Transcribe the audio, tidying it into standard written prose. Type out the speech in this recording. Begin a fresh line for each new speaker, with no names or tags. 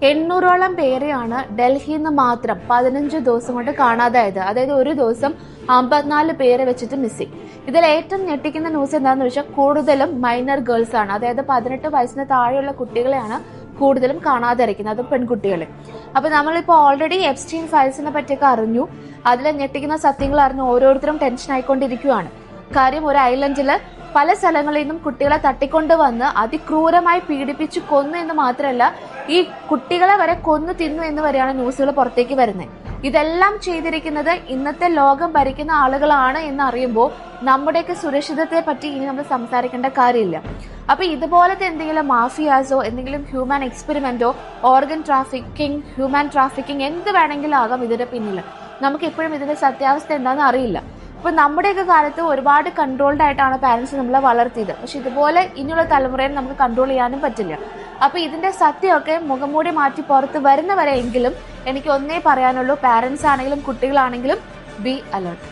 800ഓളം പേരെയാണ് ഡൽഹിയിൽ നിന്ന് മാത്രം 15 ദിവസം കൊണ്ട് കാണാതായത്. അതായത് ഒരു ദിവസം 54 പേരെ വെച്ചിട്ട് മിസ്സിംഗ്. ഇതിൽ ഏറ്റവും ഞെട്ടിക്കുന്ന ന്യൂസ് എന്താണെന്ന് വെച്ചാൽ കൂടുതലും മൈനർ ഗേൾസ് ആണ്. അതായത് 18 വയസ്സിന് താഴെയുള്ള കുട്ടികളെയാണ് കൂടുതലും കാണാതിരിക്കുന്നത്, അതും പെൺകുട്ടികളെ. അപ്പൊ നമ്മളിപ്പോ ഓൾറെഡി എപ്സ്റ്റീൻ ഫയൽസിനെ പറ്റിയൊക്കെ അറിഞ്ഞു. അതിൽ ഞെട്ടിക്കുന്ന സത്യങ്ങൾ അറിഞ്ഞു ഓരോരുത്തരും ടെൻഷൻ ആയിക്കൊണ്ടിരിക്കുകയാണ്. കാര്യം, ഒരു ഐലൻഡില് പല സ്ഥലങ്ങളിൽ നിന്നും കുട്ടികളെ തട്ടിക്കൊണ്ടുവന്ന് അതിക്രൂരമായി പീഡിപ്പിച്ചു കൊന്നു എന്ന് മാത്രമല്ല, ഈ കുട്ടികളെ വരെ കൊന്നു തിന്നു എന്ന് വരെയാണ് ന്യൂസുകൾ പുറത്തേക്ക് വരുന്നത്. ഇതെല്ലാം ചെയ്തിരിക്കുന്നത് ഇന്നത്തെ ലോകം ഭരിക്കുന്ന ആളുകളാണ് എന്ന് അറിയുമ്പോൾ നമ്മുടെയൊക്കെ സുരക്ഷിതത്തെ പറ്റി ഇനി നമ്മൾ സംസാരിക്കേണ്ട കാര്യമില്ല. അപ്പൊ ഇതുപോലത്തെ എന്തെങ്കിലും മാഫിയാസോ എന്തെങ്കിലും ഹ്യൂമൻ എക്സ്പെരിമെന്റോ ഓർഗൻ ട്രാഫിക്കിംഗ്, ഹ്യൂമൻ ട്രാഫിക്കിംഗ് എന്ത് വേണമെങ്കിലും ആകാം ഇതിന്റെ പിന്നിൽ. നമുക്ക് എപ്പോഴും ഇതിന്റെ സത്യാവസ്ഥ എന്താണെന്ന് അറിയില്ല. ഇപ്പൊ നമ്മുടെയൊക്കെ കാലത്ത് ഒരുപാട് കൺട്രോൾഡ് ആയിട്ടാണ് പാരന്റ്സ് നമ്മളെ വളർത്തിയത്. പക്ഷെ ഇതുപോലെ ഇനിയുള്ള തലമുറയെ നമുക്ക് കൺട്രോൾ ചെയ്യാനും പറ്റില്ല. അപ്പൊ ഇതിന്റെ സത്യമൊക്കെ മുഖംമൂടി മാറ്റി പുറത്ത് വരുന്നവരെയെങ്കിലും എനിക്ക് ഒന്നേ പറയാനുള്ളൂ, പാരന്റ്സ് ആണെങ്കിലും കുട്ടികളാണെങ്കിലും ബി അലേർട്ട്.